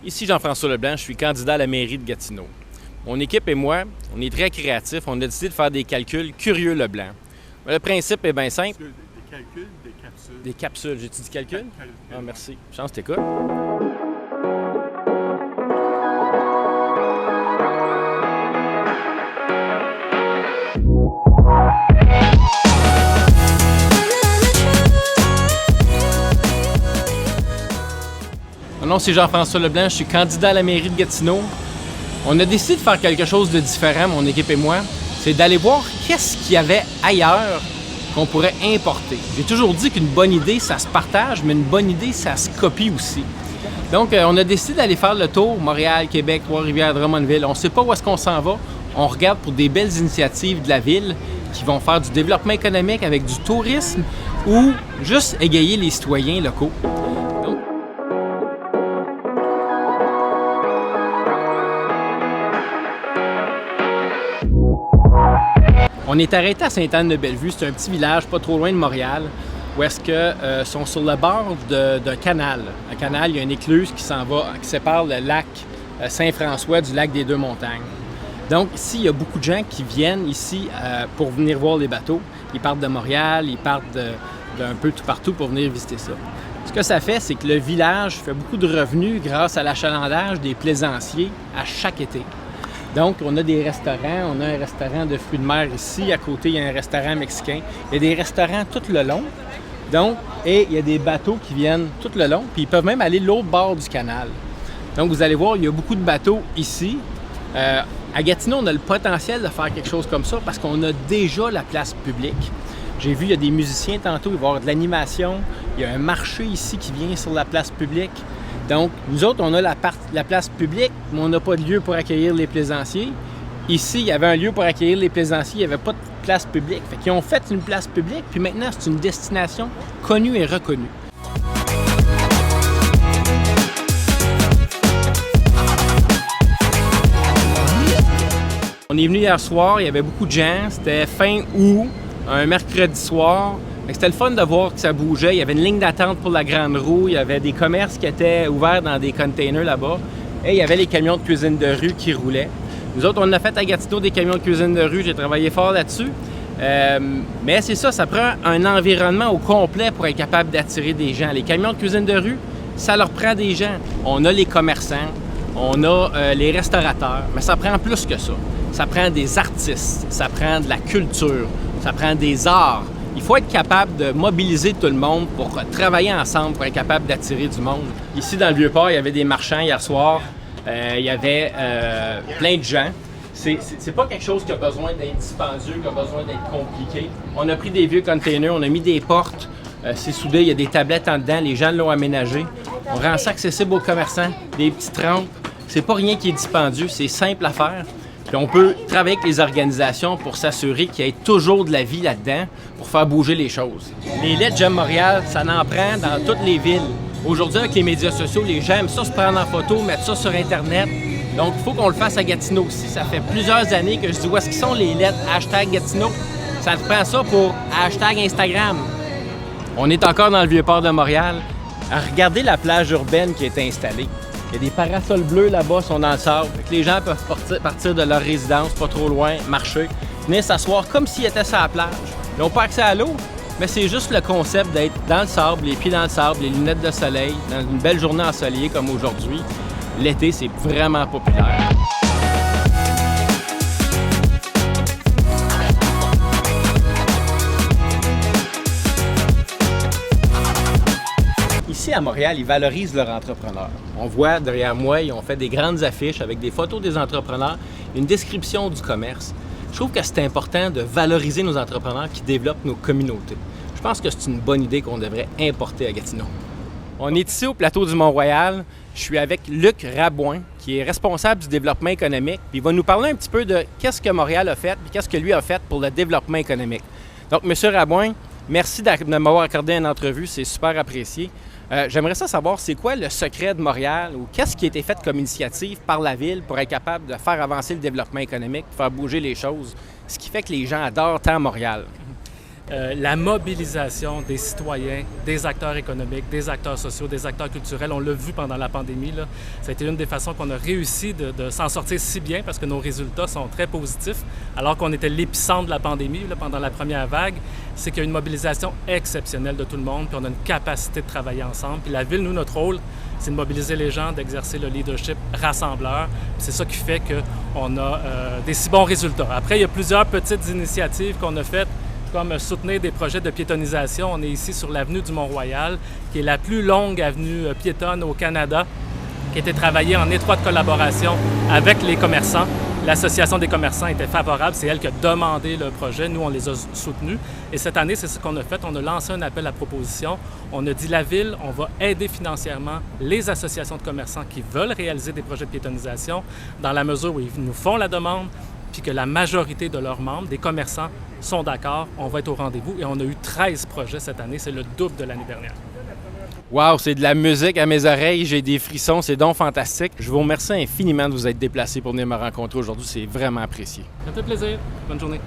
Ici Jean-François Leblanc, je suis candidat à la mairie de Gatineau. Mon équipe et moi, on est très créatifs. On a décidé de faire des calculs curieux Leblanc. Le principe est bien simple. Des calculs, des capsules. Des capsules. J'ai-tu dit calcul? Ah, merci. Chance, t'écoutes. Mon nom, c'est Jean-François Leblanc. Je suis candidat à la mairie de Gatineau. On a décidé de faire quelque chose de différent, mon équipe et moi. C'est d'aller voir qu'est-ce qu'il y avait ailleurs qu'on pourrait importer. J'ai toujours dit qu'une bonne idée, ça se partage, mais une bonne idée, ça se copie aussi. Donc, on a décidé d'aller faire le tour, Montréal, Québec, Trois-Rivières, Drummondville. On ne sait pas où est-ce qu'on s'en va. On regarde pour des belles initiatives de la ville qui vont faire du développement économique avec du tourisme ou juste égayer les citoyens locaux. On est arrêté à Sainte-Anne-de-Bellevue, c'est un petit village pas trop loin de Montréal, où est-ce que sont sur le bord d'un canal. Un canal, il y a une écluse qui s'en va, qui sépare le lac Saint-François du lac des Deux-Montagnes. Donc ici, il y a beaucoup de gens qui viennent ici pour venir voir les bateaux. Ils partent de Montréal, ils partent d'un peu tout partout pour venir visiter ça. Ce que ça fait, c'est que le village fait beaucoup de revenus grâce à l'achalandage des plaisanciers à chaque été. Donc, on a des restaurants. On a un restaurant de fruits de mer ici. À côté, il y a un restaurant mexicain. Il y a des restaurants tout le long. Donc, et il y a des bateaux qui viennent tout le long. Puis, ils peuvent même aller de l'autre bord du canal. Donc, vous allez voir, il y a beaucoup de bateaux ici. À Gatineau, on a le potentiel de faire quelque chose comme ça parce qu'on a déjà la place publique. J'ai vu, il y a des musiciens tantôt. Il va y avoir de l'animation. Il y a un marché ici qui vient sur la place publique. Donc, nous autres, on a la place publique, mais on n'a pas de lieu pour accueillir les plaisanciers. Ici, il y avait un lieu pour accueillir les plaisanciers, il n'y avait pas de place publique. Fait qu'ils ont fait une place publique, puis maintenant, c'est une destination connue et reconnue. On est venu hier soir, il y avait beaucoup de gens, c'était fin août, un mercredi soir. C'était le fun de voir que ça bougeait. Il y avait une ligne d'attente pour la Grande Roue. Il y avait des commerces qui étaient ouverts dans des containers là-bas. Et il y avait les camions de cuisine de rue qui roulaient. Nous autres, on a fait à Gatineau des camions de cuisine de rue. J'ai travaillé fort là-dessus. Mais c'est ça prend un environnement au complet pour être capable d'attirer des gens. Les camions de cuisine de rue, ça leur prend des gens. On a les commerçants, on a les restaurateurs, mais ça prend plus que ça. Ça prend des artistes, ça prend de la culture, ça prend des arts. Il faut être capable de mobiliser tout le monde pour travailler ensemble, pour être capable d'attirer du monde. Ici, dans le Vieux-Port, il y avait des marchands hier soir. Il y avait plein de gens. C'est pas quelque chose qui a besoin d'être dispendieux, qui a besoin d'être compliqué. On a pris des vieux containers, on a mis des portes. C'est soudé, il y a des tablettes en dedans. Les gens l'ont aménagé. On rend ça accessible aux commerçants. Des petites rampes. C'est pas rien qui est dispendieux, c'est simple à faire. Puis on peut travailler avec les organisations pour s'assurer qu'il y ait toujours de la vie là-dedans pour faire bouger les choses. Les lettres J'aime Montréal, ça en prend dans toutes les villes. Aujourd'hui, avec les médias sociaux, les gens aiment ça se prendre en photo, mettre ça sur Internet. Donc, il faut qu'on le fasse à Gatineau aussi. Ça fait plusieurs années que je dis où est-ce qu'ils sont les lettres #Gatineau. Ça te prend ça pour #Instagram. On est encore dans le Vieux-Port de Montréal. Regardez la plage urbaine qui est installée. Il y a des parasols bleus là-bas, sont dans le sable. Les gens peuvent partir de leur résidence, pas trop loin, marcher, venir s'asseoir comme s'ils étaient sur la plage. Ils n'ont pas accès à l'eau, mais c'est juste le concept d'être dans le sable, les pieds dans le sable, les lunettes de soleil, dans une belle journée ensoleillée comme aujourd'hui. L'été, c'est vraiment populaire. Ici, à Montréal, ils valorisent leurs entrepreneurs. On voit derrière moi, ils ont fait des grandes affiches avec des photos des entrepreneurs, une description du commerce. Je trouve que c'est important de valoriser nos entrepreneurs qui développent nos communautés. Je pense que c'est une bonne idée qu'on devrait importer à Gatineau. On est ici au plateau du Mont-Royal. Je suis avec Luc Rabouin, qui est responsable du développement économique. Puis il va nous parler un petit peu de qu'est-ce que Montréal a fait et qu'est-ce que lui a fait pour le développement économique. Donc, M. Rabouin, merci de m'avoir accordé une entrevue, c'est super apprécié. J'aimerais savoir, c'est quoi le secret de Montréal ou qu'est-ce qui a été fait comme initiative par la Ville pour être capable de faire avancer le développement économique, de faire bouger les choses, ce qui fait que les gens adorent tant Montréal? La mobilisation des citoyens, des acteurs économiques, des acteurs sociaux, des acteurs culturels, on l'a vu pendant la pandémie, là. Ça a été une des façons qu'on a réussi de s'en sortir si bien parce que nos résultats sont très positifs, alors qu'on était l'épicentre de la pandémie là, pendant la première vague. C'est qu'il y a une mobilisation exceptionnelle de tout le monde, puis on a une capacité de travailler ensemble. Puis la Ville, nous, notre rôle, c'est de mobiliser les gens, d'exercer le leadership rassembleur. Puis c'est ça qui fait qu'on a des si bons résultats. Après, il y a plusieurs petites initiatives qu'on a faites, comme soutenir des projets de piétonisation. On est ici sur l'avenue du Mont-Royal, qui est la plus longue avenue piétonne au Canada, qui a été travaillée en étroite collaboration avec les commerçants. L'Association des commerçants était favorable, c'est elle qui a demandé le projet. Nous, on les a soutenus. Et cette année, c'est ce qu'on a fait. On a lancé un appel à proposition. On a dit la Ville, on va aider financièrement les associations de commerçants qui veulent réaliser des projets de piétonisation dans la mesure où ils nous font la demande, puis que la majorité de leurs membres, des commerçants, sont d'accord, on va être au rendez-vous. Et on a eu 13 projets cette année, c'est le double de l'année dernière. Wow, c'est de la musique à mes oreilles, j'ai des frissons, c'est donc fantastique. Je vous remercie infiniment de vous être déplacé pour venir me rencontrer aujourd'hui, c'est vraiment apprécié. Ça fait plaisir. Bonne journée.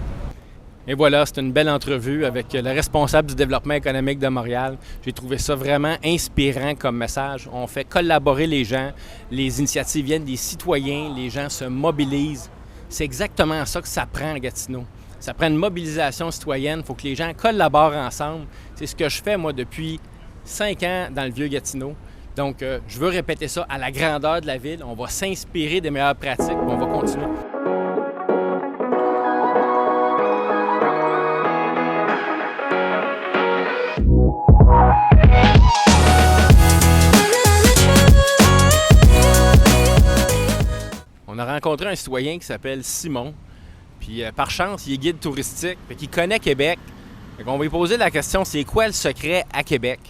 Et voilà, c'est une belle entrevue avec le responsable du développement économique de Montréal. J'ai trouvé ça vraiment inspirant comme message. On fait collaborer les gens, les initiatives viennent des citoyens, les gens se mobilisent. C'est exactement ça que ça prend à Gatineau. Ça prend une mobilisation citoyenne, il faut que les gens collaborent ensemble. C'est ce que je fais, moi, depuis 5 ans dans le Vieux-Gatineau. Donc, je veux répéter ça à la grandeur de la ville. On va s'inspirer des meilleures pratiques, puis on va continuer. On a rencontré un citoyen qui s'appelle Simon. Puis par chance, il est guide touristique, fait qu'il connaît Québec. Fait qu'on va lui poser la question, c'est quoi le secret à Québec?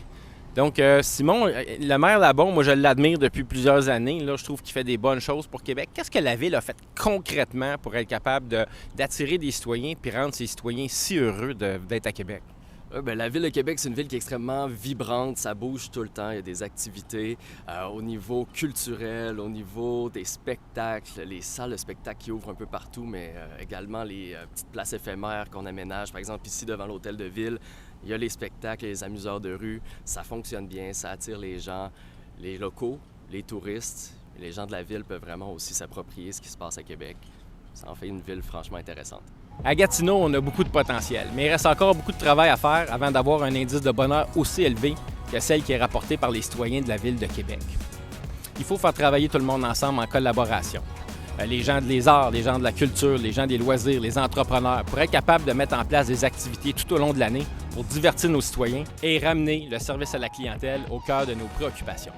Donc Simon, le maire là-bas, moi je l'admire depuis plusieurs années. Là, je trouve qu'il fait des bonnes choses pour Québec. Qu'est-ce que la Ville a fait concrètement pour être capable d'attirer des citoyens puis rendre ces citoyens si heureux d'être à Québec? La Ville de Québec, c'est une ville qui est extrêmement vibrante, ça bouge tout le temps, il y a des activités au niveau culturel, au niveau des spectacles, les salles de spectacles qui ouvrent un peu partout, mais également les petites places éphémères qu'on aménage. Par exemple, ici, devant l'hôtel de ville, il y a les spectacles, les amuseurs de rue, ça fonctionne bien, ça attire les gens, les locaux, les touristes. Les gens de la ville peuvent vraiment aussi s'approprier ce qui se passe à Québec. Ça en fait une ville franchement intéressante. À Gatineau, on a beaucoup de potentiel, mais il reste encore beaucoup de travail à faire avant d'avoir un indice de bonheur aussi élevé que celle qui est rapportée par les citoyens de la Ville de Québec. Il faut faire travailler tout le monde ensemble en collaboration. Les gens des arts, les gens de la culture, les gens des loisirs, les entrepreneurs, pour être capables de mettre en place des activités tout au long de l'année pour divertir nos citoyens et ramener le service à la clientèle au cœur de nos préoccupations.